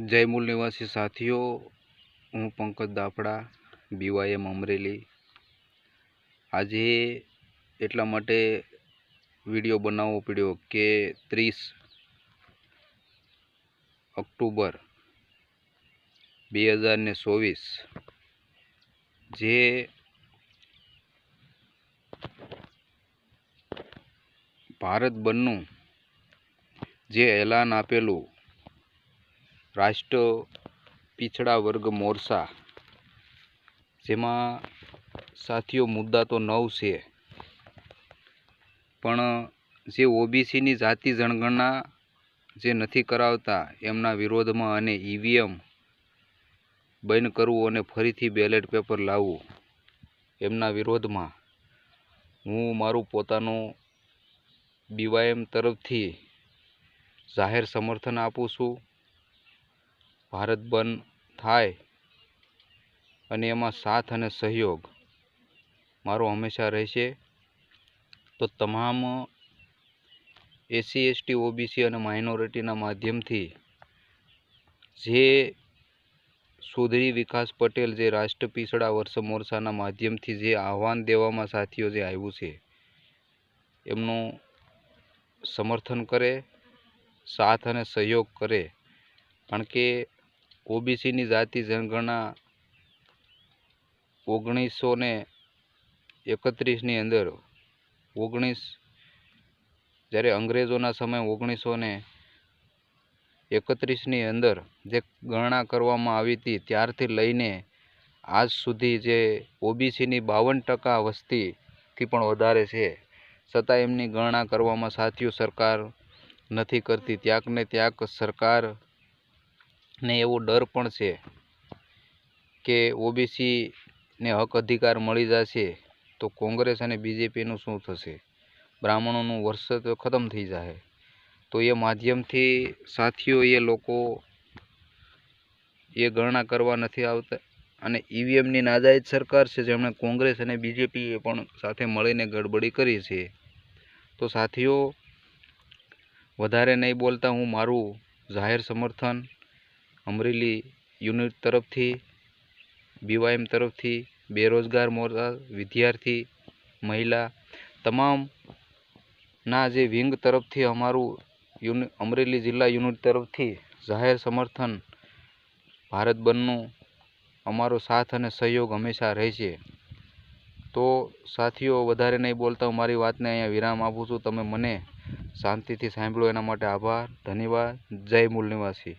जय मूल निवासी साथियों, हूँ पंकज दाफड़ा, BYM अमरेली। आज एटला माटे विडियो बनावो पड्यो के 30 ऑक्टोबर 2024 जे भारत बंधनु जे ऐलान आपेलू राष्ट्र पिछड़ा वर्ग मोर्चा, जेमा साथियों मुद्दा तो 9 छे, पण जे ओबीसी नी जाति जनगणना जे नथी करावता एमना विरोधमां अने ईवीएम बंध करवू अने फरीथी बेलेट पेपर लावू एमना विरोधमां हूँ मारू पोतानु BYM तरफथी जाहेर समर्थन आपू छूं। भारत बंध थाय अने एमां साथ अने सहयोग मारो हमेशा रहेशे। तो तमाम SC ST OBC अने माइनोरिटी ना माध्यम थी जे चौधरी विकास पटेल जे राष्ट्र पिछड़ा वर्ग मोर्चा ना माध्यम थी जे आह्वान देवामां साथीओ जे आव्युं छे एमनो समर्थन करे, साथ अने सहयोग करे। कारण के ओबीसी नी जाति जनगणना 1931 नी अंदर 19 જ્યારે અંગ્રેજોના સમય 1931 ની અંદર જે ગણના કરવામાં આવી હતી ત્યારથી લઈને આજ સુધી જે ઓબીસીની 52% વસ્તીથી પણ વધારે છે, છતાં એમની ગણના કરવામાં સાથીઓ સરકાર નથી કરતી। ત્યાંક ને ત્યાંક સરકારને એવો ડર પણ છે કે ઓબીસીને હક અધિકાર મળી જશે તો કોંગ્રેસ અને બીજેપીનું શું થશે, ब्राह्मणों वर्चस्व खत्म थी जाए। तो ये माध्यम थी साथियों ये लोको ये गणना करवा नहीं आवता अने ईवीएम नी नाजायज सरकार से जेमणे कांग्रेस अने बीजेपी पण साथे मळीने गड़बड़ी करी छे। तो साथियों वधारे नहीं बोलता हूँ मारू जाहिर समर्थन अमरेली यूनिट तरफथी BYM तरफथी बेरोजगार मोर्चा विद्यार्थी महिला तमाम ना जे विंग तरफथी अमारू अमरेली जिला यूनिट तरफथी जाहिर समर्थन भारत बंधनु अमारो साथ अने सहयोग हमेशा रहेशे। तो साथियों वधारे नहीं बोलता हूँ मारी वातने अहींया विराम आपुं छुं। तमे मने शांतिथी सांभळ्यो एना माटे आभार, धन्यवाद। जय मूल निवासी।